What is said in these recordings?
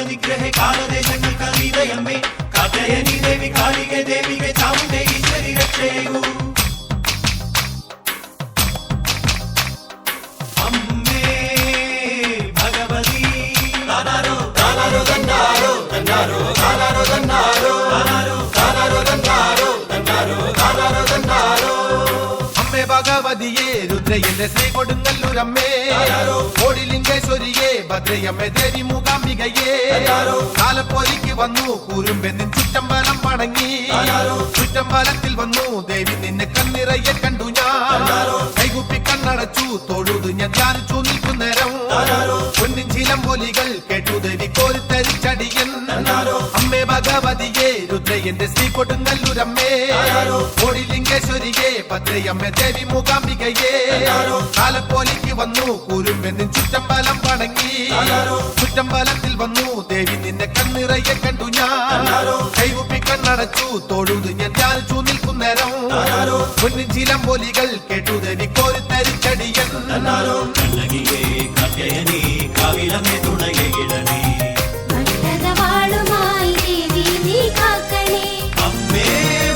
നിഗ്രഹേ കാലദേശങ്ങൾക്ക് അതീതയമ്മേ കാത്തയനി ദേവി കാളികെ ദേവികെ ചാമുണ്ഡേ ഈശ്വരി രക്ഷയൂ അമ്മേ ഭഗവതി താനാരോ താനാരോ തന്നാരോ തന്നാരോ താനാരോ തന്നാരോ താനാരോ താനാരോ തന്നാരോ തന്നാരോ താനാരോ തന്നാരോ അമ്മേ ഭഗവതിയേ രുദ്രയന്റെ ശ്രീ കൊടുങ്ങല്ലൂരമ്മേ ഓടിലിംഗേശ്വരിയേ ഭദ്രയമ്മേ ദേവി മൂകാംബികയേ കാലപ്പോലിക്ക് വന്നു കൂരുമ്പെന്നിൻ ചുറ്റമ്പലം വണങ്ങി ചുറ്റമ്പലത്തിൽ വന്നു ദേവി നിന്നെ കണ്ണിറയെ കണ്ടു ഞാൻ കൈകുപ്പി കണ്ണടച്ചു തൊഴുതു ഞാൻ ധ്യാനിച്ചു നിൽക്കുന്നേരം പൊന്നിൻ ചിലമ്പൊലികൾ കേട്ടു ദേവി കോരിത്തരിച്ചടിയൻ അമ്മേ ഭഗവതിയേ രുദ്രയന്റെ ശ്രീ കൊടുങ്ങല്ലൂരമ്മേ ഓടിലിംഗേശ്വരിയേ ഭദ്രയമ്മേ ദേവി മൂകാംബികയേ കാലപ്പോലിക്ക് വന്നു കൂരുമ്പെന്നിൻ ചുറ്റമ്പലം വണങ്ങി ചുറ്റമ്പലത്തിൽ വന്നു ദേവി നിന്നെ കണ്ണിറയെ കണ്ടു ഞാൻ കൈകുപ്പി കണ്ണടച്ചു തൊഴുതു ഞാൻ ധ്യാനിച്ചു നിൽക്കുന്നേരം പൊന്നിൻ ചിലമ്പൊലികൾ കേട്ടു ദേവി കോരിത്തരിച്ചടിയൻ കണ്ണകിയേ കാത്തയനി കാവിലമ്മേ തുണയെ ഇടണേ അമ്മേ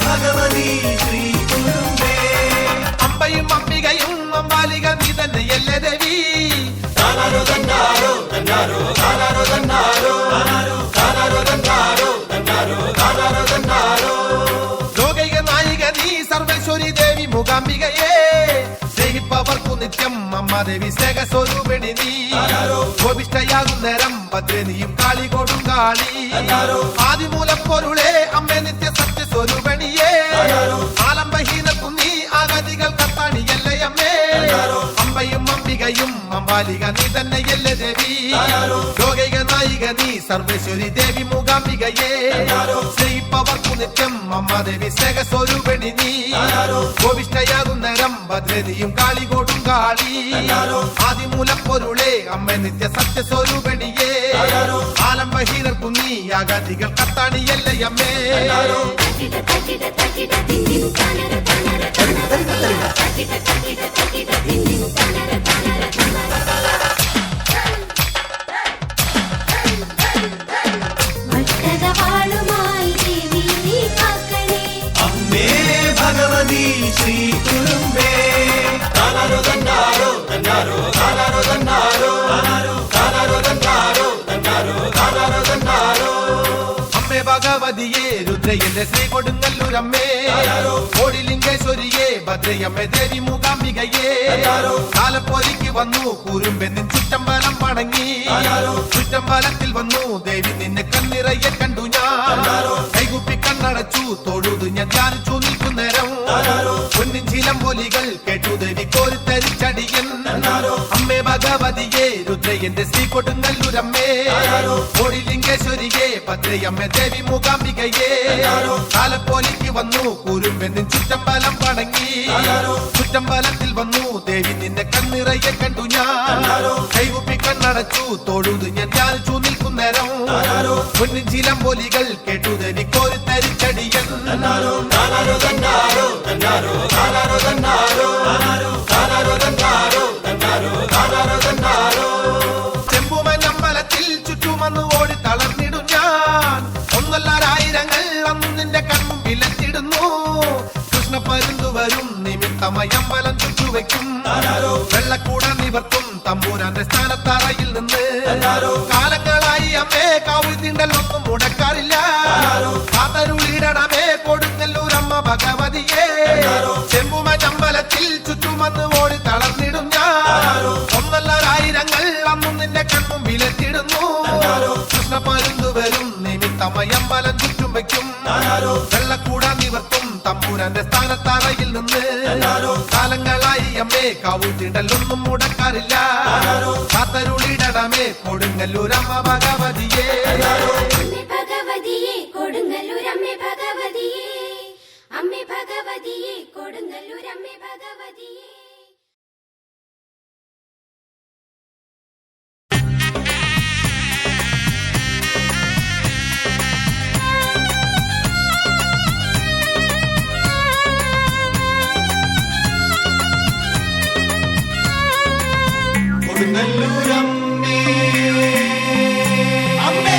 ഭഗവതി ശ്രീ കുരുമ്പേ അമ്പയും അംബികയും അമ്പാലിക നീ തന്നെയല്ലേ ദേവി താനാരോ തന്നാരോ തന്നാരോ താനാരോ തന്നാരോ താനാരോ താനാരോ തന്നാരോ തന്നാരോ താനാരോ തന്നാരോ ലോകൈക നായിക നീ സർവേശ്വരി ദേവി മൂകാംബികയേ സ്നേഹിപ്പവർക്കു നിത്യം അമ്മ ദേവി സ്നേഹസ്വരൂപിണി നീ കോപിഷ്ടയാകും നേരം ഭദ്രനിയും കാളി കൊടും കാളി ആദിമൂലപ്പൊരുളേ അമ്മേ നിത്യ സത്യസ്വരൂപിണിയേ ആലംബഹീനക്കും നീ ആഗതികൾ കത്താണിയല്ലേ അമ്മേ അമ്പയും അംബികയും അമ്പാലിക നീ തന്നെയല്ലേ ദേവി ലോകൈക നായിക നീ സർവേശ്വരി ദേവി മൂകാംബികയേ സ്നേഹിപ്പവർക്കു നിത്യം അമ്മ ദേവി സ്നേഹസ്വരൂപിണി നീ കോപിഷ്ടയാകും നേരം ഭദ്രനിയും കാളി കൊടും കാളി ആദിമൂലപ്പൊരുളേ അമ്മ നിത്യ സത്യസ്വരൂപിണിയേ ആലംബഹീനർക്കു നീ ആഗതികൾ കത്താണിയല്ലേ അമ്മേ അമ്മേ ഭഗവതി ശ്രീ കുരുമ്പേ താനാരോ തന്നാരോ തന്നാരോ താനാരോ തന്നാരോ താനാരോ താനാരോ തന്നാരോ തന്നാരോ താനാരോ തന്നാരോ അമ്മേ ഭഗവതിയേ രുദ്രയന്റെ ശ്രീ കൊടുങ്ങല്ലൂരമ്മേ ഓടിലിംഗേശ്വരിയേ ഭദ്രയമ്മേ ദേവി മൂകാംബികയേ കാലപ്പോലിക്ക് വന്നു കൂരുമ്പെന്നിൻ ചുറ്റമ്പലം വണങ്ങി ചുറ്റമ്പലത്തിൽ വന്നു ദേവി നിന്നെ കണ്ണിറയെ കണ്ടു ഞാൻ കൈകുപ്പി കണ്ണടച്ചു തൊഴുതു ഞാൻ ധ്യാനിച്ചു നിൽക്കുന്നേരം പൊന്നിൻ ചിലമ്പൊലികൾ കേട്ടു ദേവി കോരിത്തരിച്ചടിയൻ അമ്മേ ഭഗവതിയേ രുദ്രയന്റെ ശ്രീ കൊടുങ്ങല്ലൂരമ്മേ ഓടിലിംഗേശ്വരിയേ ഭദ്രയമ്മേ ദേവി മൂകാംബികയേ കാലപ്പോലിക്ക് വന്നു കൂരുമ്പെന്നിൻ ചുറ്റമ്പലം വണങ്ങി ചുറ്റമ്പലത്തിൽ വന്നു ദേവി നിന്നെ കണ്ണിറയെ കണ്ടു ഞാൻ കൈകുപ്പി കണ്ണടച്ചു തൊഴുതു ഞാൻ ധ്യാനിച്ചു നിൽക്കുന്നേരം പൊന്നിൻ ചിലമ്പൊലികൾ കേട്ടു ദേവി കോരിത്തരിച്ചടിയൻ തന്നാരോ തന്നാരോ തന്നാരോ തന്നാരോ താനാരോ തന്നാരോ താനാരോ തന്നാരോ തന്നാരോ താനാരോ തന്നാരോ ചെമ്പുമന്നമ്പലത്തിൽ ചുറ്റുമന്ന് ഓടി തളർന്നിടും ഞാൻ ഒന്നല്ലായിരങ്ങൾ അന്ന് നിന്റെ കൺമുമ്പിലെത്തിടുന്നു കൃഷ്ണപരുന്തു വരും നിമിത്തമായി അമ്പലം ചുറ്റുവയ്ക്കും വെള്ളക്കൂട നിവർത്തും തമ്പൂരാന്റെ സ്ഥാനത്തറയിൽ നിന്ന് കാലങ്ങളായി അമ്മേ കാവി തീണ്ടലൊന്നും മുടക്കാറില്ല കാതരുളിടണമേ കൊടുങ്ങല്ലൂരമ്മ ഭഗവതിയേ ചെമ്പുമന്നമ്പലത്തിൽ ചുറ്റുമന്ന് ഓടി തളർന്നിടും ഞാൻ ഒന്നല്ലായിരങ്ങൾ അന്നും നിന്റെ കൺമുമ്പിലെത്തിടുന്നു കൃഷ്ണപരുന്തു വരും നിമിത്തമായി അമ്പലം ചുറ്റും വയ്ക്കും വെള്ളക്കൂട നിവർത്തും തമ്പൂരാന്റെ സ്ഥാനത്തറയിൽ നിന്ന് കാലങ്ങളായി അമ്മേ കാവു തീണ്ടലൊന്നും മുടക്കാറില്ല കാതരുളിടണമേ കൊടുങ്ങല്ലൂരമ്മ ഭഗവതിയേ കൊടുങ്ങല്ലൂരമ്മേ ഭഗവതിയേ അമ്മേ ഭഗവതിയേ കൊടുങ്ങല്ലൂരമ്മേ ഭഗവതിയേ കൊടുങ്ങല്ലൂരമ്മേ അമ്മേ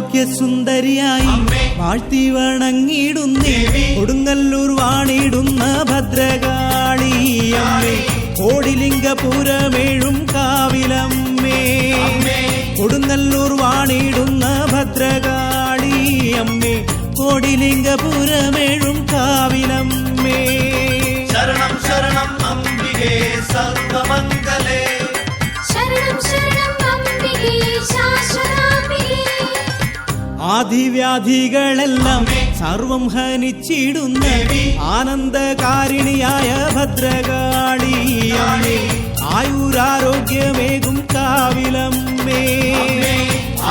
ആരോഗ്യ സുന്ദരിയായി വാഴ്ത്തി വണങ്ങിടുന്നേ കൊടുങ്ങല്ലൂർ വാണിടുന്ന ഭദ്രകാളി അമ്മേ കോടിലിംഗപുരമേഴും കാവിലമ്മേ കൊടുങ്ങല്ലൂർ വാണിടുന്ന ഭദ്രകാളി അമ്മേ കോടിലിംഗപുരമേഴും കാവിലമ്മേ ശരണം ശരണം അംബികേ സർവമംഗലേ ശരണം ശരണം അംബികേ ശാശ്വതാംബികേ ആദിവ്യാധികളെല്ലാം സർവം ഹനിച്ചിടുന്ന ആനന്ദകാരിണിയായ ഭദ്രകാളി അമ്മേ ആയുരാരോഗ്യമേകും കാവിലമ്മേ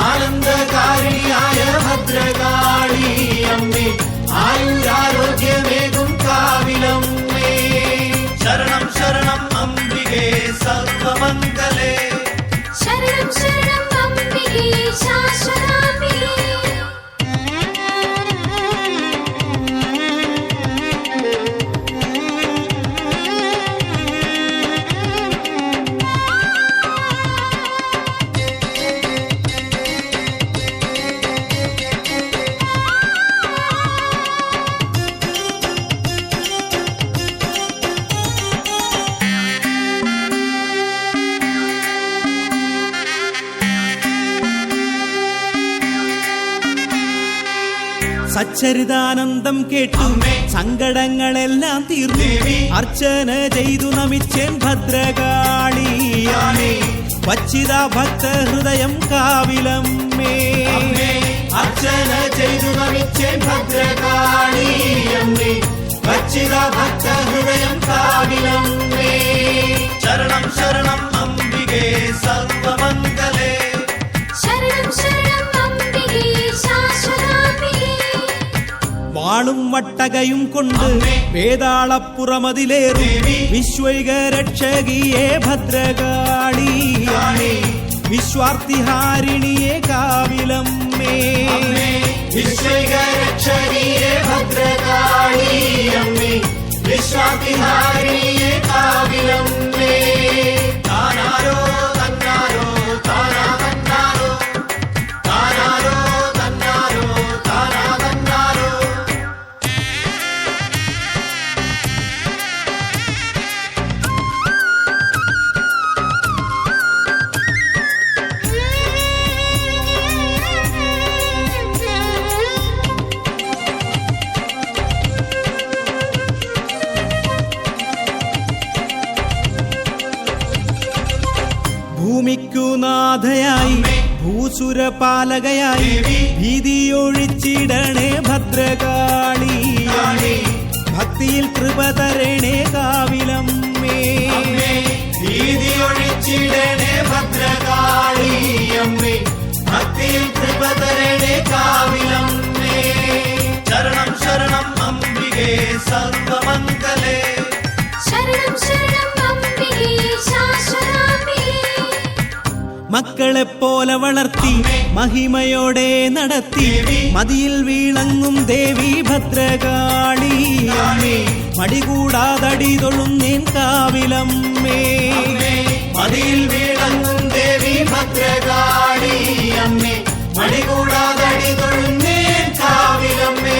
ആനന്ദകാരിണിയായ ഭദ്രകാളി അമ്മേ ആയുരാരോഗ്യമേകും കാവിലമ്മേ ശരണം ശരണം അംബികേ സർവമംഗലേ ശരണം ശരണം അംബികേ ശാശ്വതാംബികേ സച്ചരിതാനന്ദം കേട്ടു സങ്കടങ്ങളെല്ലാം തീർന്നു അർച്ചന ചെയ്തു നമിച്ചേൻ ഭദ്രകാളി അമ്മേ വച്ചിത ഭക്ത ഹൃദയം കാവിലമ്മേ അർച്ചന ചെയ്തു നമിച്ചേൻ ഭദ്രകാളി അമ്മേ വച്ചിത ഭക്ത ഹൃദയം കാവിലമ്മേ ശരണം ശരണം അംബികേ സർവമംഗലേ ശരണം ശരണം അംബികേ ശാശ്വതാംബികേ വാളും വട്ടകയും കൊണ്ട് വേതാളപ്പുറമതിലേറി വിശ്വൈക രക്ഷകിയെ ഭദ്രകാളി അമ്മേ വിശ്വാർത്തിഹാരിണിയെ കാവിലമ്മേ വിശ്വൈക രക്ഷകിയെ ഭദ്രകാളി അമ്മേ വിശ്വാതിഹാരിയെ കാവിലമ്മേ താനാരോ തന്നാരോ താനാ തന്നാരോ താനാരോ തന്നാരോ താനാ തന്നാരോ ഭൂമിക്കു നാഥയായി ഭൂസുരപാലകയായി ഭീതിയൊഴിച്ചിടണേ ഭദ്രകാളി ഭക്തിയിൽ കൃപ തരണേ കാവിലമ്മേ ഭീതിയൊഴിച്ചിടണേ ഭദ്രകാളി അമ്മേ ഭക്തിയിൽ കൃപ തരണേ കാവിലമ്മേ ശരണം ശരണം അംബികേ സർവമംഗലേ ശരണം ശരണം അംബികേ ശാശ്വതാംബികേ മക്കളെപ്പോലെ വളർത്തി മഹിമയോടെ നടത്തി മതിയിൽ വീളങ്ങും ദേവി ഭദ്രകാളി അമ്മേ മടികൂടാതടി തൊഴുന്നേൻ കാവിലമ്മേ മതിയിൽ വീളങ്ങും ദേവി ഭദ്രകാളി അമ്മേ മടികൂടാതടി തൊഴുന്നേൻ കാവിലമ്മേ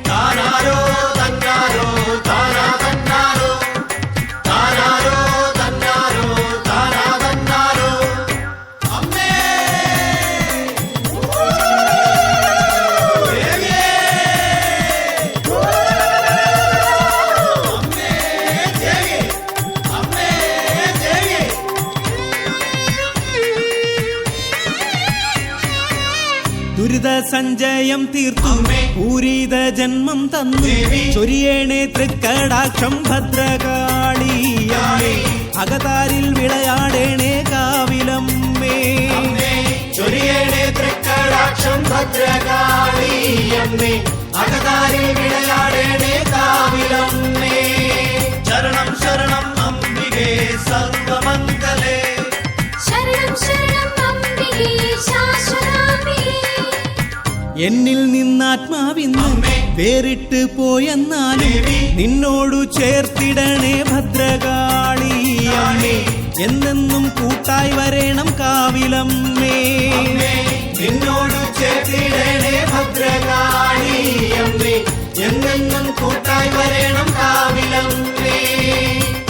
താനാരോ തന്നാരോ താനാ തന്നാരോ താനാരോ തന്നാരോ താനാ തന്നാരോ അമ്മേ ദേവിയേ അമ്മേ ദേവിയേ അമ്മേ ദേവിയേ ദുരിത സഞ്ചയം തീർത്തു പൂരിത ജന്മം തന്നു ചൊരിയേണേ തൃക്കടാക്ഷം ഭദ്രകാളി അമ്മേ അകതാരിൽ വിളയാടേണേ കാവിലമ്മേ ചൊരിയേണേ തൃക്കടാക്ഷം ഭദ്രകാളി അമ്മേ അകതാരിൽ വിളയാടേണേ കാവിലമ്മേ ശരണം ശരണം അംബികേ സർവമംഗലേ ശരണം ശരണം അംബികേ ശാശ്വതാംബികേ എന്നിൽ നിന്നാത്മാവിന്ന് വേറിട്ട് പോയെന്നാലും നിന്നോടു ചേർത്തിടണേ ഭദ്രകാളി അമ്മേ എന്നെന്നും കൂട്ടായി വരേണം കാവിലമ്മേ നിന്നോട് ചേർ കൂട്ടായി വരണം കാവിലമ്മേ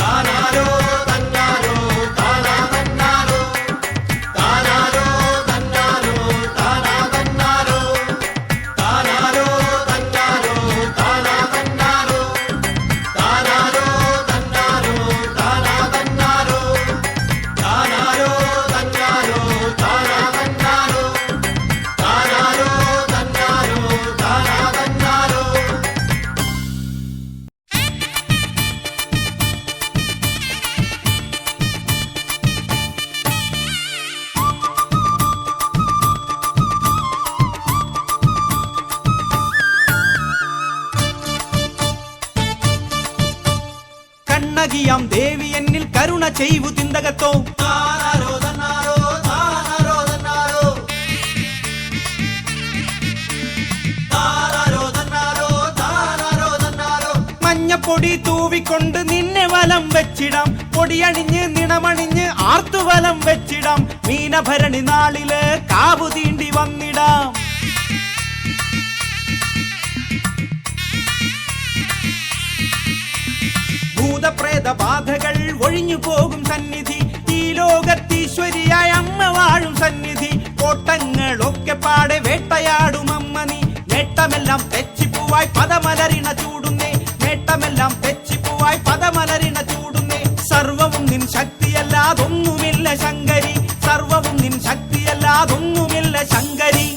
താനാരോ തന്നാരോ താനാ തന്നാരോ താനാരോ തന്നാരോ താനാ തന്നാരോ താനാരോ തന്നാരോ താനാ തന്നാരോ താനാരോ തന്നാരോ താനാ തന്നാരോ താനാരോ തന്നാരോ താനാ തന്നാരോ താനാരോ തന്നാരോ താനാ തന്നാരോ. കണ്ണകിയാം ദേവി എന്നിൽ കരുണ ചെയ്വു തിന്തകത്തോ താനാരോ തന്നാരോ താനാരോ തന്നാരോ താനാരോ തന്നാരോ താനാരോ തന്നാരോ. മഞ്ഞപ്പൊടി തൂവിക്കൊണ്ട് നിന്നെ വലം വെച്ചിടാം പൊടിയണിഞ്ഞ് നിണമണിഞ്ഞ് ആർത്തുവലം വെച്ചിടാം മീനഭരണി നാളില് കാവു തീണ്ടി വന്നിടാം ഭൂതപ്രേത ബാധകൾ ഒഴിഞ്ഞു പോകും സന്നിധി ഈ ലോകത്തീശ്വരിയായ അമ്മ വാഴും സന്നിധി കോട്ടങ്ങളൊക്കെ പാടെ വേട്ടയാടും അമ്മ നീ നേട്ടമെല്ലാം തെച്ചിപ്പൂവായി പദമലരിണ ചൂടുന്നേ നേട്ടമെല്ലാം തെച്ചിപ്പൂവായി പദമലരിണ ചൂടുന്നേ സർവവും നിൻ ശക്തിയല്ലാതൊന്നുമില്ല ശങ്കരി സർവവും നിൻ ശക്തിയല്ലാതൊന്നുമില്ല ശങ്കരി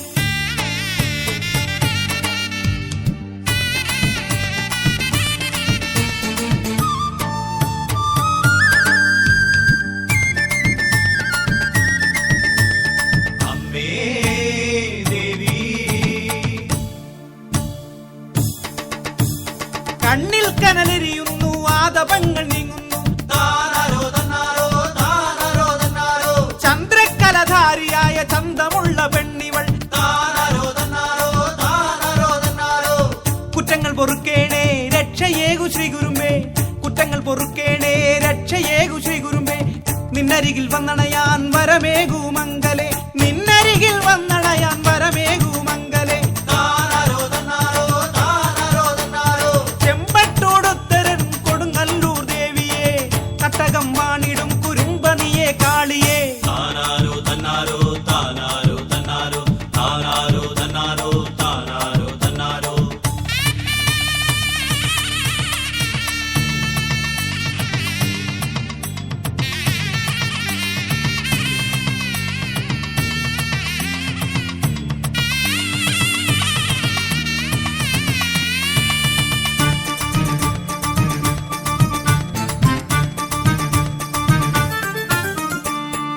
അമ്മേ ദേവി കണ്ണിൽ കനലെരിയുന്നു ആദപങ്ങൾ നീങ്ങുന്നു താനാരോ തന്നാരോ താനാരോ തന്നാരോ ചന്ദ്രക്കലധാരിയായ ചന്തമുള്ള പെണ്ണിവൾ താനാരോ തന്നാരോ താനാരോ തന്നാരോ. കുറ്റങ്ങൾ പൊറുക്കേണേ രക്ഷയേകു ശ്രീ ഗുരുമ്പേ കുറ്റങ്ങൾ പൊറുക്കേണേ രക്ഷയേകു ശ്രീ ഗുരുമ്പേ നിന്നരികിൽ വന്നണയാൻ വരമേകു മംഗലേ നിന്നരികിൽ വന്നണയാൻ വരമേകു മംഗലേ താനാരോ തന്നാരോ താനാരോ തന്നാരോ ചെമ്പട്ടോടുത്തരൻ കൊടുങ്ങല്ലൂർ ദേവിയെ കട്ടകം വാണിടും കുരുമ്പനിയെ കാളിയെ താനാരോ തന്നാരോ താനാരോ തന്നാരോ താനാരോ തന്നാരോ താനാരോ തന്നാരോ.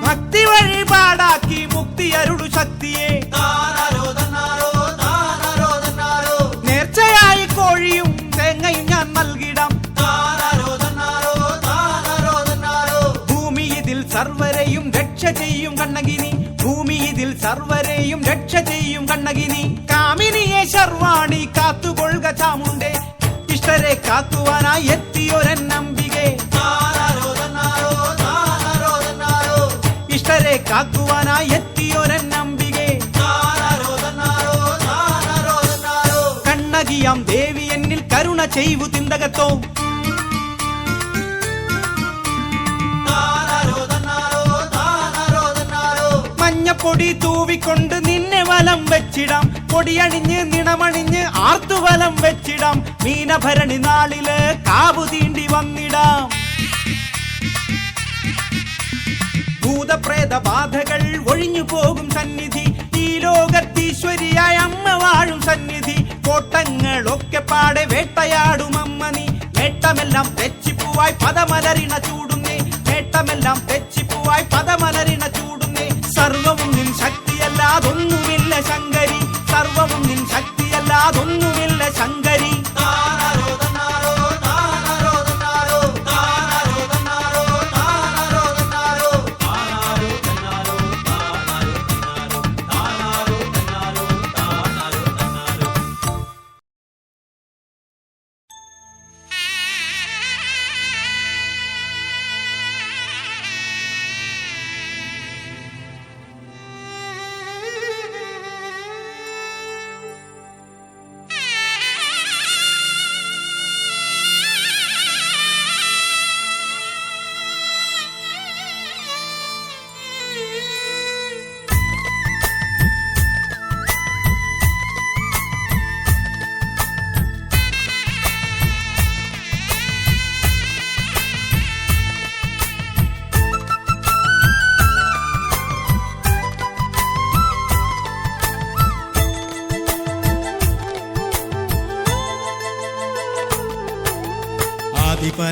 ഭക്തി വഴിപാടാക്കി മുക്തി അരുളു ശക്തിയെ താനാരോ തന്നാരോ താനാരോ തന്നാരോ നേർച്ചയായി കോഴിയും തേങ്ങയും ഞാൻ നൽകിടാം താനാരോ തന്നാരോ താനാരോ തന്നാരോ. ഭൂമി ഇതിൽ സർവരെയും രക്ഷ ചെയ്യും കണ്ണകിനി ഭൂമി ഇതിൽ സർവരെയും രക്ഷ ചെയ്യും കണ്ണകിനി കാമിനിയെ ശർവാണി കാത്തുകൊള്ളുക ചാമുണ്ടേ ഇഷ്ടരെ കാക്കുവാനായി എത്തിയൊരൻ നമ്പികെ താനാരോ തന്നാരോ താനാരോ തന്നാരോ ഇഷ്ടരെ കാക്കുവാനായി എത്തിയൊരൻ നമ്പികെ താനാരോ തന്നാരോ താനാരോ തന്നാരോ. കണ്ണകിയാം ദേവി എന്നിൽ കരുണ ചെയ്വു തിന്തകത്തോ താനാരോ തന്നാരോ താനാരോ തന്നാരോ മഞ്ഞപ്പൊടി തൂവിക്കൊണ്ട് നിന്നെ വലം വെച്ചിടാം പൊടിയണിഞ്ഞ് നിണമണിഞ്ഞ് ആർത്തുവലം വെച്ചിടാം മീനഭരണി നാളില് കാവു തീണ്ടി വന്നിടാം ഭൂതപ്രേത ബാധകൾ ഒഴിഞ്ഞു പോകും സന്നിധി ഈ ലോകത്തീശ്വരിയായ അമ്മ വാഴും സന്നിധി കോട്ടങ്ങളൊക്കെ പാടെ വേട്ടയാടും അമ്മ നീ നേട്ടമെല്ലാം തെച്ചിപ്പൂവായി പദമലരിണ ചൂടുന്നേ നേട്ടമെല്ലാം തെച്ചിപ്പൂവായി പദമലരിണ ചൂടുന്നേ സർവവും നിൻ ശക്തിയല്ലാതൊന്നുമില്ല ശങ്കരി സർവവും നിൻ ശക്തിയല്ലാതൊന്നുമില്ല ശങ്കരി താനാരോ തന്നാരോ താനാരോ തന്നാരോ താനാരോ തന്നാരോ താനാരോ തന്നാരോ താനാരോ തന്നാരോ താനാരോ തന്നാരോ താനാരോ തന്നാരോ താനാരോ തന്നാരോ.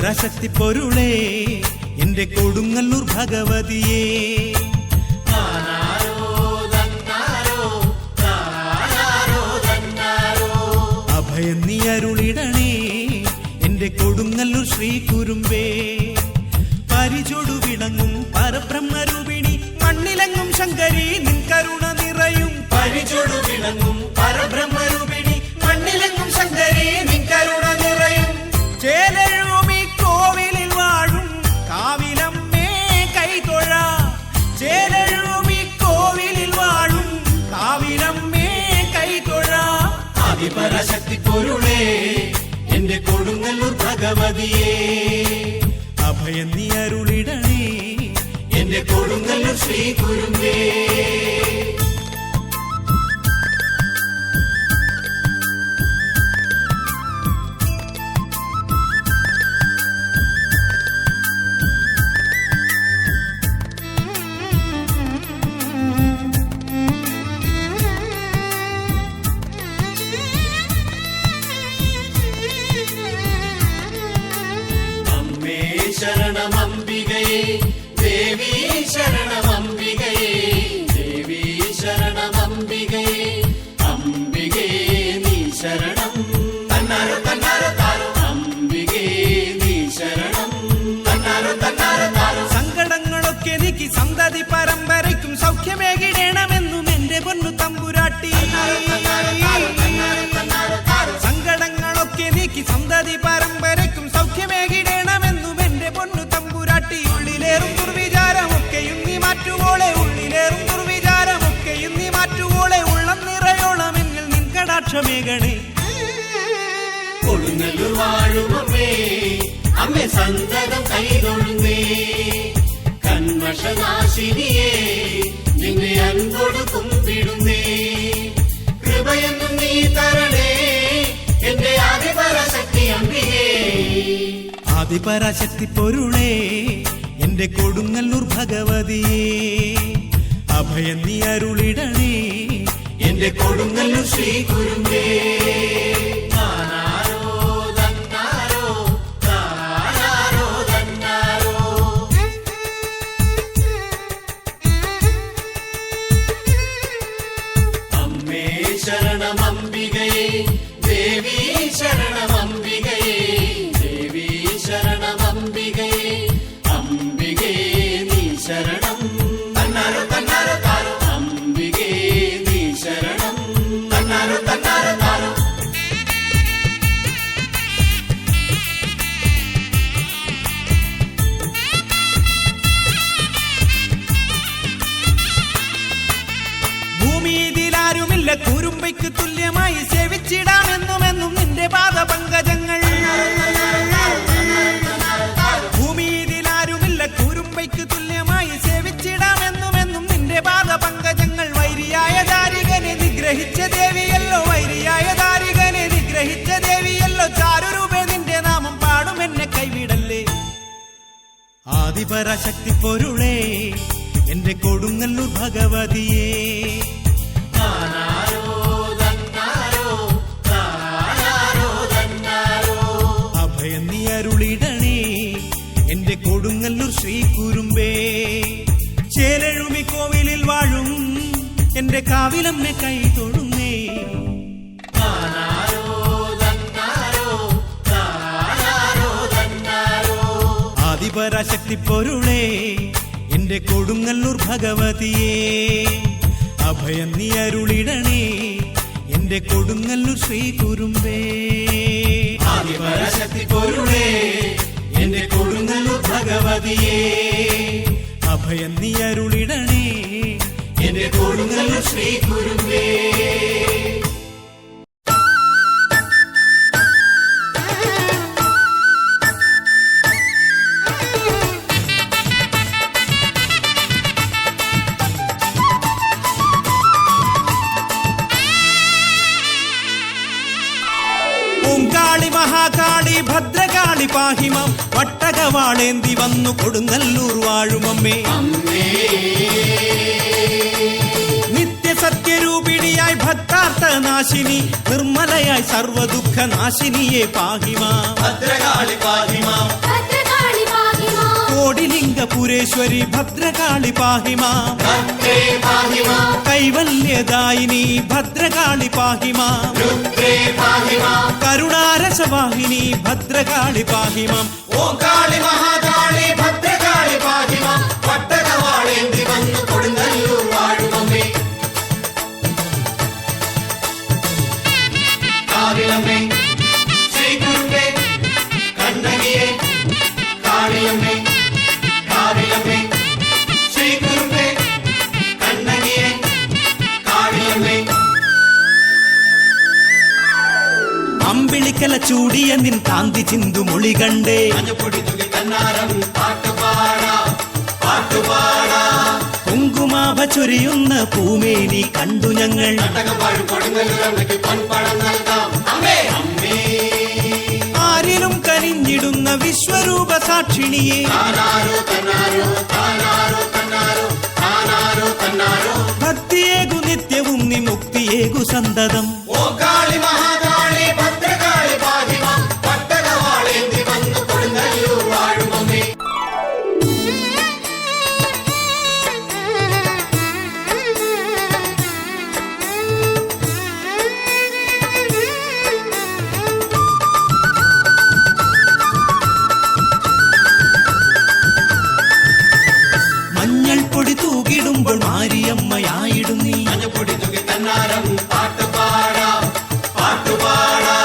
ആദിപരാശക്തി പൊരുളേ എന്റെ കൊടുങ്ങല്ലൂർ ഭഗവതിയേ അഭയം നീ അരുളിടണേ എന്റെ കൊടുങ്ങല്ലൂർ ശ്രീ കുരുമ്പേ പരിചൊടു വിളങ്ങും പരബ്രഹ്മരൂപിണി മണ്ണിലെങ്ങും ശങ്കരി നിൻ കരുണ നിറയും പരിചൊടു വിളങ്ങും പരബ്രഹ്മരൂപിണി മണ്ണിലെങ്ങും ശങ്കരി നിൻ കരുണ നിറയും ചേലഴുമി കോവിലിൽ വാഴും കാവിലമ്മേ കൈതൊഴ ചേലഴുമി കോവിലിൽ വാഴും കാവിലമ്മേ കൈതൊഴ ആദിപരാശക്തി പൊരുളേ എന്റെ കൊടുങ്ങല്ലൂർ ഭഗവതിയേ അഭയം നീ അരുളിടണേ എന്റെ കൊടുങ്ങല്ലൂർ ശ്രീ കുരുമ്പേ ശരണമംബികയേ ദേവി ശരണമംബികയേ ദേവി ശരണമംബികയേ അംബികേ നീ ശരണം തന്നാരോ തന്നാരോ താരോ അംബികേ നീ ശരണം തന്നാരോ തന്നാരോ താരോ സങ്കടങ്ങളൊക്കെ നീക്കി സന്തതി പരമ്പരയ്ക്കും സൗഖ്യമേകിടേണമെന്നും എന്റെ പൊന്നു തമ്പുരാട്ടി സങ്കടങ്ങളൊക്കെ നീക്കി സന്തതി പരമ്പരയ്ക്കും സൗഖ്യമേകിടേണമെന്നും എന്റെ പൊന്നു തമ്പുരാട്ടി ഉള്ളിലേറും ദുർവിചാരമൊക്കെയും നീ മാറ്റുവോളെ ഉള്ളിലേറും ദുർവിചാരമൊക്കെയും നീ മാറ്റുവോളെ ഉള്ളം നിറയോളം എന്നിൽ നിൻ കടാക്ഷമേകണേ കൊടുങ്ങല്ലൂർ വാഴുമമ്മേ അമ്മേ സന്തതം കൈതൊഴുന്നേ കന്മഷനാശിനിയേ നിന്നെ അൻപോട് കുമ്പിടുന്നേ കൃപയെന്നും നീ തരണേ എന്റെ ആദിപരാശക്തി അംബികേ ആദിപരാശക്തി പൊരുളേ എന്റെ കൊടുങ്ങല്ലൂർ ഭഗവതിയേ അഭയം നീ അരുളിടണേ എന്റെ കൊടുങ്ങല്ലൂർ ശ്രീ കുരുമ്പേ താനാരോ തന്നാരോ താനാരോ തന്നാരോ അമ്മേ ശരണമംബികയേ ദേവി ശരണമംബികയേ ദേവി ശരണമംബികയേ അംബികേ നീ ശരണം തന്നാരോ തന്നാരോ താരോ അംബികേ നീ ശരണം തന്നാരോ തന്നാരോ താരോ ഭൂമിയിലാരുമില്ല കുരുമ്പയ്ക്ക് തുല്യമായി സേവിച്ചിടാമെന്നുമെന്നും നിന്റെ പാദപങ്കജങ്ങൾ ഭൂമിയിലാരുമില്ല കുരുമ്പയ്ക്ക് തുല്യമായി സേവിച്ചിടാമെന്നുമെന്നും നിന്റെ പാദപങ്കജങ്ങൾ വൈരിയായ ദാരികനെ നിഗ്രഹിച്ച ദേവിയല്ലോ വൈരിയായ ദാരികനെ നിഗ്രഹിച്ച ദേവിയല്ലോ ചാരുരൂപേ നിന്റെ നാമം പാടും എന്നെ കൈവിടല്ലേ ആദിപരാശക്തി പൊരുളേ എന്റെ കൊടുങ്ങല്ലൂർ ഭഗവതിയേ താനാരോ തന്നാരോ താനാരോ തന്നാരോ അഭയം നീ അരുളിടണേ എന്റെ കൊടുങ്ങല്ലൂർ ശ്രീ കുരുമ്പേ ചേലഴുമി കോവിലിൽ വാഴും എന്റെ കാവിലമ്മെ കൈ തൊഴുന്നേ താനാരോ തന്നാരോ താനാരോ തന്നാരോ ആദിപരാശക്തി പൊരുളേ എന്റെ കൊടുങ്ങല്ലൂർ ഭഗവതിയേ അഭയം നീ അരുളിടണേ എന്റെ കൊടുങ്ങല്ലൂർ ശ്രീ കുരുമ്പേ ആദിപരാശക്തി പൊരുളേ എന്റെ കൊടുങ്ങല്ലൂർ ഭഗവതിയേ അഭയം നീ അരുളിടണേ എന്റെ കൊടുങ്ങല്ലൂർ ശ്രീ കുരുമ്പേ ഓംകാളി മഹാകാളി ഭദ്രകാളി പാഹിമം വട്ടകവാളേന്തി വന്നു കൊടുങ്ങല്ലൂർ വാഴുമമ്മേ നിത്യസത്യരൂപിണിയായി ഭക്താർത്ഥനാഥ പാപനാശിനി നിർമ്മലയായി സർവദുഃഖ നാശിനിയെ പാഹിമാം ഭദ്രകാളി പാഹിമാം ഭദ്രകാളി പാഹിമാം കോടിലിംഗപുരേശ്വരി ഭദ്രകാളി പാഹിമാം ഭദ്രേ പാഹിമാം കൈവല്യദായിനി ഭദ്രകാളി പാഹിമാം രുദ്രേ പാഹിമാം കരുണാരസവാഹിനി ഭദ്രകാളി പാഹിമാം ഓം കാളി മഹാകാളി ഭദ്രകാളി പാഹിമാം പട്ടകവാളേന്തി വന്നു കൊടുങ്ങല്ലൂർ വാഴുമമ്മേ കാവിലമ്മേ ശ്രീകുരുമ്പേ കണ്ണകിയേ കാളിയമ്മേ കാവിലമ്മേ ശ്രീകുരുമ്പേ കണ്ണകിയേ കാളിയമ്മേ അമ്പിളിക്കല ചൂടിയ നിൻ കാന്തി ചിന്തു മൊളി കണ്ടേ മഞ്ഞപ്പൊടി തുകി തന്നാരം പാട്ടുപാടാ പാട്ടുപാടാ കുങ്കുമാഭ ചൊരിയുന്ന പൂമേനി കണ്ടു ഞങ്ങൾ നാടകം വാഴും കൊടുങ്ങല്ലൂരമ്മയ്ക്ക് പൊൻപണം നൽകാം അമ്മേ അമ്മേ ആരിലും കനിഞ്ഞിടുന്ന വിശ്വരൂപ സാക്ഷിണിയെ താനാരോ തന്നാരോ താനാരോ തന്നാരോ താനാരോ തന്നാരോ ഭക്തിയേകു നിത്യവും നി മുക്തിയേകു സന്തതം ഓ കാളി മഹാകാളി ഭദ്രകാളി പാഹിമാം പട്ടകവാളേന്തി വന്നു കൊടുങ്ങല്ലൂർ വാഴുമമ്മേ മഞ്ഞൾ പൊടി തൂകിടുമ്പോൾ മാരിയമ്മയായിടും നീ മഞ്ഞപ്പൊടി തുകി തന്നാരം പാട്ടുപാടാ പാട്ടുപാടാ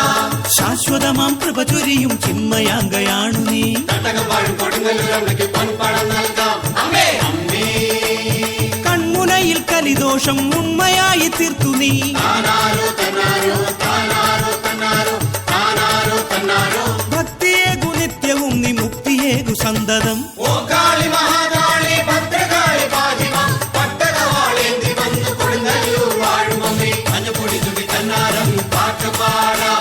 ശാശ്വതമാം കൃപ ചൊരിയും ചിന്മയാങ്കയാണു നീ നാടകം വാഴും കൊടുങ്ങല്ലൂരമ്മയ്ക്ക് പൊൻപണം നൽകാം അമ്മേ അമ്മേ കൺമുനയിൽ കലിദോഷം ഉണ്മയായി തീർത്തു നീ താനാരോ തന്നാരോ താനാരോ തന്നാരോ താനാരോ തന്നാരോ ഭക്തിയേകു നിത്യവും നി മുക്തിയേകു സന്തതം ഓ കാളി മഹാകാളി ഭദ്രകാളി പാഹിമാം പട്ടകവാളേന്തി വന്നു കൊടുങ്ങല്ലൂർ വാഴുമമ്മേ മഞ്ഞപ്പൊടി തുകി തന്നാരം പാട്ടുപാടാ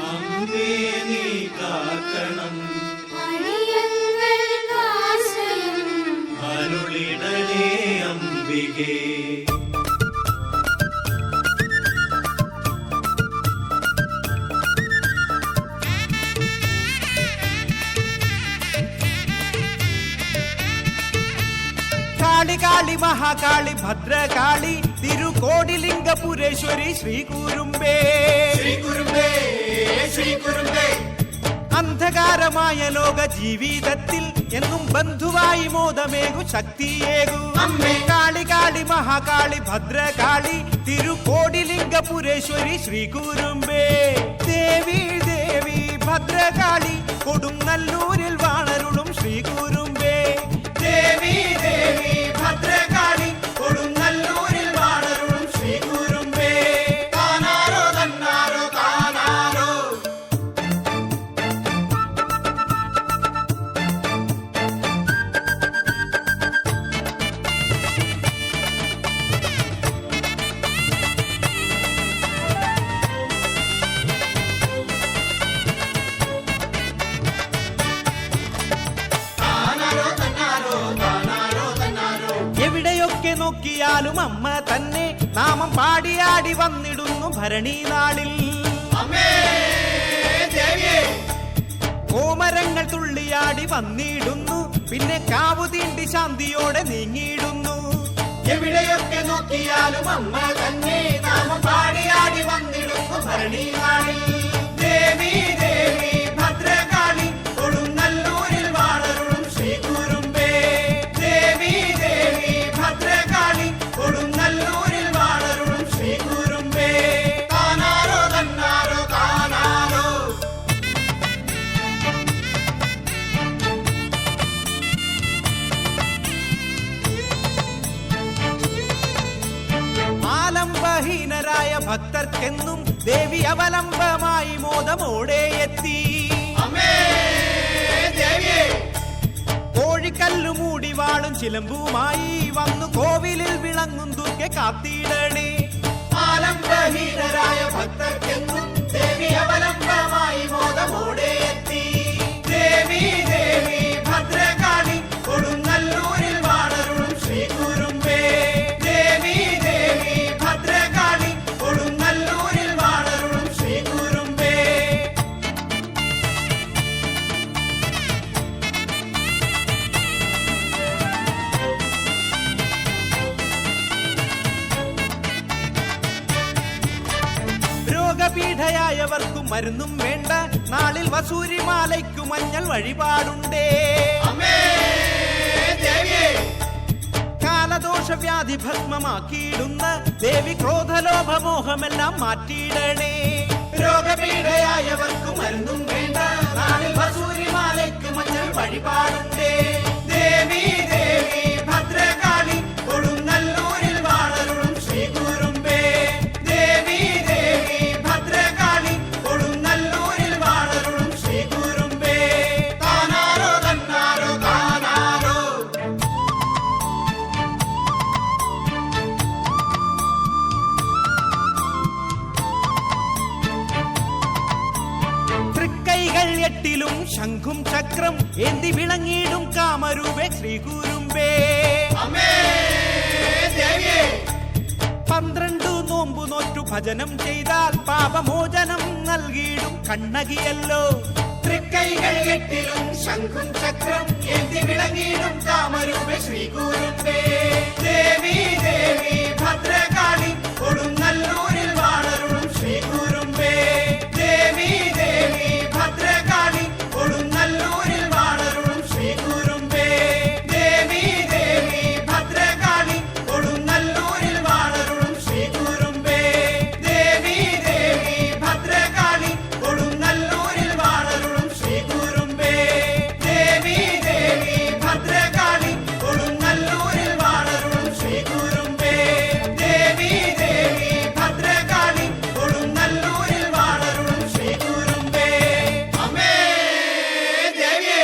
അമ്മേ നീ കാക്കണം അടിയങ്ങൾക്കാശ്രയം അരുളിടണേ അംബികേ കാളി കാളി മഹാകാളി ഭദ്രകാളി തിരുകോടിലിംഗപുരേശ്വരി ശ്രീകൂരുമ്പേ ശ്രീകുരുമ്പേ ശ്രീകുരുമ്പേ അന്ധകാരമായ ലോക ജീവിതത്തിൽ എന്നും ബന്ധുവായി മോദമേകു ശക്തിയേകു അമ്മേ. കാളി കാളി മഹാകാളി ഭദ്രകാളി തിരുകോടിലിംഗപുരേശ്വരി ശ്രീകൂരുമ്പേ ദേവി ദേവി ഭദ്രകാളി കൊടുങ്ങല്ലൂരിൽ വാണരുളും ശ്രീകൂരുമ്പേ ദേവി ദേവി ഭദ്രകാളി കൊടുങ്ങല്ലൂരിൽ വാണരുളും ശ്രീകൂരുമ്പേ താനാരോ തന്നാരോ താനാരോ താനാരോ തന്നാരോ താനാരോ തന്നാരോ എവിടെയൊക്കെ നോക്കിയാലും അമ്മ തന്നെ നാമം പാടിയാടി വന്നിടുന്നു ഭരണി നാളിൽ അമ്മേ ദേവിയേ കോമരങ്ങൾ തുള്ളിയാടി വന്നിടുന്നു പിന്നെ കാവു തീണ്ടി ശാന്തിയോടെ നീങ്ങിയിടുന്നു എവിടെയൊക്കെ നോക്കിയാലും അമ്മ തന്നെ നാമം പാടിയാടി വന്നിടുന്നു ഭരണി നാളിൽ ദേവി ദേവി ഭദ്രകാളി കൊടുങ്ങല്ലൂരിൽ വാണരുളും ശ്രീകുരുമ്പേ ദേവി ദേവി ഭദ്രകാളി കൊടുങ്ങല്ലൂരിൽ വാണരുളും ശ്രീകുരുമ്പേ താനാരോ തന്നാരോ താനാരോ ആലംബഹീനരായ ഭക്തർക്കെന്നും ദേവി അവലംബമായി മോദമോടെ എത്തി അമ്മേ ദേവിയേ കോഴി കോഴിക്കല്ലു മൂടി വാളും ചിലമ്പുമായി വന്നു കോവിലിൽ വിളങ്ങും ദുർഗെ കാത്തിടണേ. ആലംബഹീനരായ ഭക്തർക്കെന്നും ദേവി അവലംബമായി മോദമോടെ എത്തി. ദേവി ദേവി ഭദ്രകാളി കൊടുങ്ങല്ലൂരിൽ വാണരുളും ശ്രീ കുരുമ്പേ. ദേവി ദേവി ഭദ്രകാളി കൊടുങ്ങല്ലൂരിൽ വാണരുളും ശ്രീ കുരുമ്പേ. രോഗപീഠയായവർക്കും മരുന്നും വേണ്ട, നാളിൽ വസൂരിമാലയ്ക്കു മഞ്ഞൾ വഴിപാടുണ്ടേ. കാലദോഷവ്യാധി ഭസ്മമാക്കിയിടുന്ന ദേവി ക്രോധലോഭമോഹമെല്ലാം മാറ്റിയിടണേ. രോഗപീഠയായവർക്കും മരുന്നും വേണ്ട, നാളിൽ വസൂരിമാലയ്ക്ക് മഞ്ഞൾ വഴിപാടുണ്ടേ. ദേവി ദേവി ഭദ്രകാളി കൊടുങ്ങല്ലൂരിൽ വാണരുളും ശ്രീ കുരുമ്പേ. ദേവി ദേവി ഭദ്രകാളി കൊടുങ്ങല്ലൂരിൽ വാണരുളും ശ്രീ കുരുമ്പേ. താനാരോ തന്നാരോ താനാരോ. തൃക്കൈകൾ എട്ടിലും ശംഖും ചക്രം ഏന്തി വിളങ്ങിയിടും കാമരൂപേ ശ്രീ കുരുമ്പേ. അമ്മേ ദേവിയേ. 12 നോമ്പു നോറ്റു ഭജനം ചെയ്താൽ പാപമോചനം നൽകിയിടും കണ്ണകിയല്ലോ. തൃക്കൈകൾ എട്ടിലും ശംഖും ചക്രം ഏന്തി വിളങ്ങിയിടും കാമരൂപേ ശ്രീ കുരുമ്പേ. ദേവി ദേവി ഭദ്രകാളി കൊടുങ്ങല്ലൂരിൽ വാണരുളും ശ്രീ കുരുമ്പേ. ദേവി ദേവി ഭദ്രകാളി കൊടുങ്ങല്ലൂരിൽ വാണരുളും ശ്രീ കുരുമ്പേ. ദേവി ദേവി ഭദ്രകാളി കൊടുങ്ങല്ലൂരിൽ വാണരുളും ശ്രീ കുരുമ്പേ. ദേവി ദേവി ഭദ്രകാളി കൊടുങ്ങല്ലൂരിൽ വാണരുളും ശ്രീ കുരുമ്പേ. ദേവി ദേവി ഭദ്രകാളി കൊടുങ്ങല്ലൂരിൽ വാണരുളും ശ്രീ കുരുമ്പേ. ദേവി ദേവി ഭദ്രകാളി കൊടുങ്ങല്ലൂരിൽ വാണരുളും ശ്രീ കുരുമ്പേ. അമ്മേ ദേവിയേ.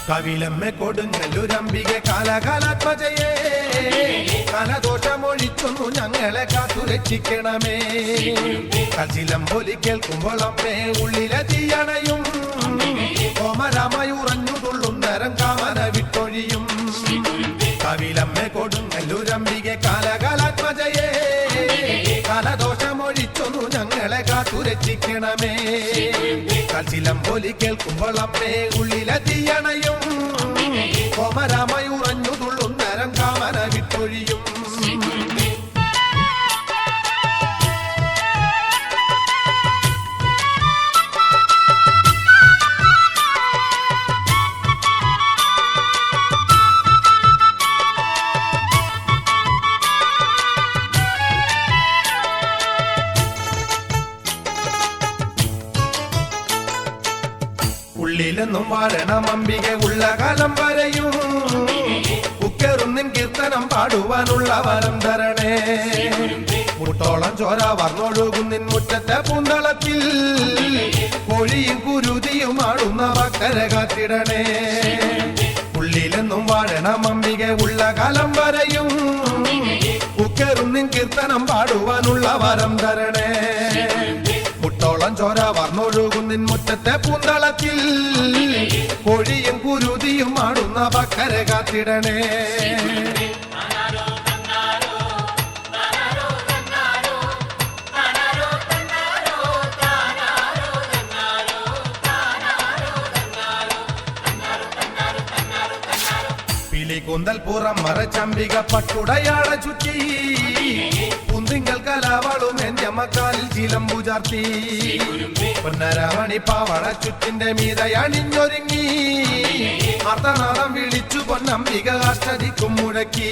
കവിലമ്മ കൊടുങ്ങല്ലൂരംബികെ കാലകാലാത്മജയേ, കലദോഷമൊഴിച്ചൊന്നു ഞങ്ങളെ കാത്തു രക്ഷിക്കണമേ. കച്ചിലമ്പൊലി കേൾക്കുമ്പോൾ അമ്മേ ഉള്ളിലെ തീയണയും, കോമരമയുറഞ്ഞു തുള്ളുന്നരം കാമന വിട്ടൊഴിയും. കവിലമ്മ കൊടുങ്ങല്ലൂരംബികെ കാലകാലാത്മജയേ, കലദോഷമൊഴിച്ചൊന്നു ഞങ്ങളെ കാത്തു രക്ഷിക്കണമേ. കച്ചിലമ്പൊലി കേൾക്കുമ്പോൾ അമ്മേ ഉള്ളിലെ തീയണയും, കോമരമയുറഞ്ഞു തുള്ളുന്നരം കാമന വിട്ടൊഴിയും. ഉള്ളിലെന്നും വാഴണം അംബിക ഉള്ള കാലം വരെയും, ഉക്കറുന്നിൻ കീർത്തനം പാടുവാനുള്ള വരം തരണേ. മുട്ടോളം ചോര വർന്നൊഴുകുന്നിൻ മുറ്റത്തെ പൂന്തളത്തിൽ, കോഴിയും കുരുതിയും ആടുന്ന ഭക്തരെ കാത്തിടണേ. ഉള്ളിലെന്നും വാഴണം അംബിക ഉള്ള കാലം വരെയും, ഉക്കറുന്നിൻ കീർത്തനം പാടുവാനുള്ള വരം തരണേ. മുട്ടോളം ചോര വർന്നൊഴുകുന്നിൻ മുറ്റത്തെ പൂന്തളത്തിൽ, കോഴിയും കുരുതിയും ആടുന്ന ഭക്തരെ കാത്തിടണേ. പിലികുന്തൽ പുറം മറച്ചമ്പിക പട്ടുടയാട ചുറ്റി, പുന്തിങ്കൽ കലാവളും എന്റെ മക്കാലിൽ ചിലമ്പു ചാർത്തി. പൊന്നരാമണി പാവട ചുറ്റിന്റെ മീതയണിഞ്ഞൊരുങ്ങി, അർദ്ധനാദം വിളിച്ചു പൊന്നംബിക അഷ്ടദിക്കും മുഴക്കി.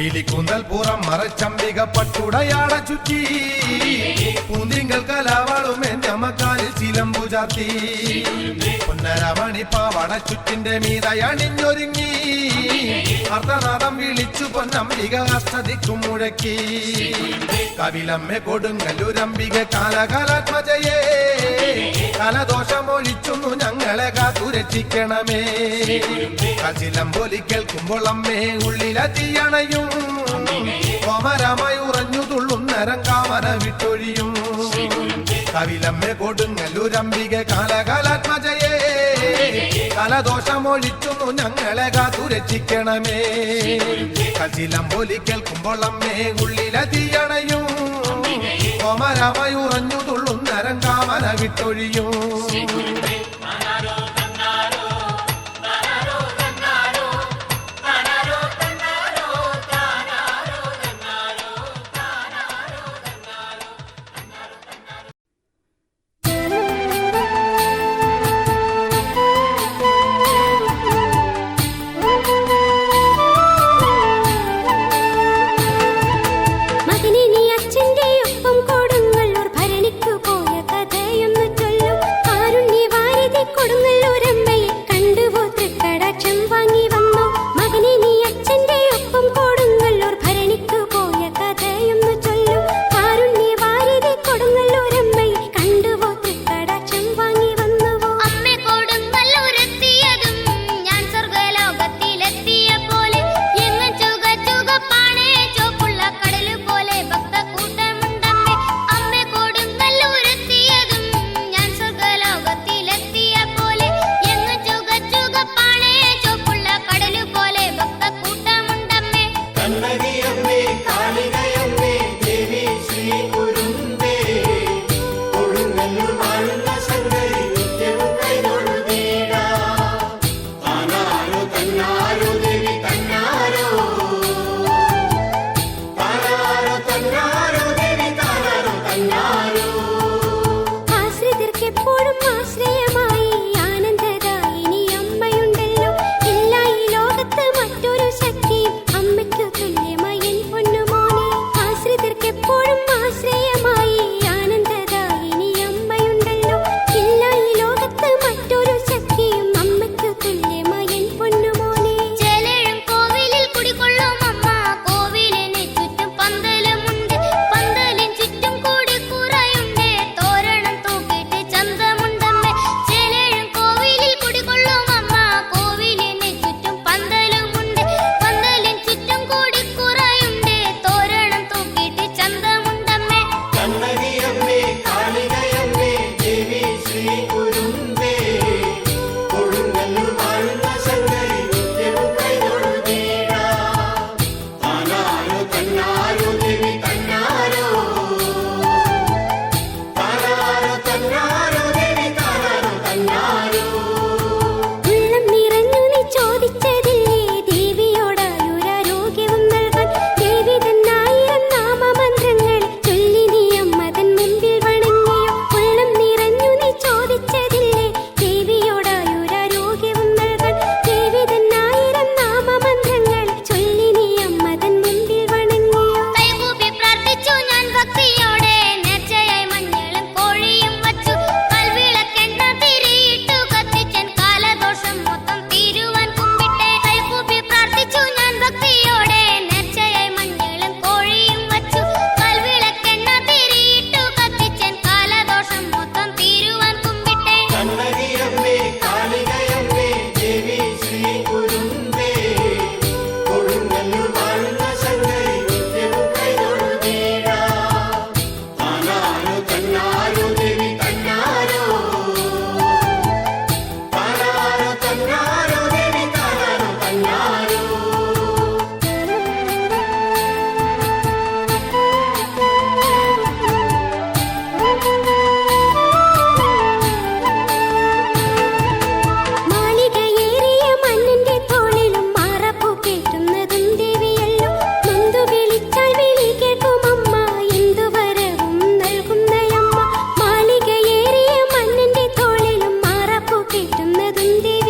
പീലിക്കൂന്തൽ പുറം മറച്ചമ്പിക പട്ടുടയാട ചുറ്റി പൂന്തിങ്കൽ കലാവാളും ഞമക്കാലിൽ ചിലമ്പു ചാത്തി പൊന്നരമണി പാവട ചുറ്റിന്റെ മീതയണിഞ്ഞൊരുങ്ങി അർദ്ധനാദം വിളിച്ചു പൊന്നംബിക അഷ്ടദിക്കും മുഴക്കി കവിലമ്മെ കൊടുങ്ങല്ലൂരംബിക കാലകാലാത്മജയേ കലദോഷമൊഴിച്ചുന്നു ഞങ്ങളെ കാത്തുരക്ഷിക്കണമേ കച്ചിലമ്പൊലി കേൾക്കുമ്പോൾ അമ്മേ ഉള്ളിലതിയണയും കോമരമായി ഉറഞ്ഞു തുള്ളുന്നരം കാമന വിട്ടൊഴിയും കവിലമ്മെ കൊടുങ്ങല്ലൂരംബിക കാലകാലാത്മജയേ കലദോഷമൊഴിച്ചുന്നു ഞങ്ങളെ കാത്തുരക്ഷിക്കണമേ കച്ചിലമ്പൊലി കേൾക്കുമ്പോൾ അമ്മേ ഉള്ളിലതിയണയും കോമരമായി ഉറഞ്ഞു തുള്ളുന്നരം കാമന വിട്ടൊഴിയും കിട്ടുന്നതും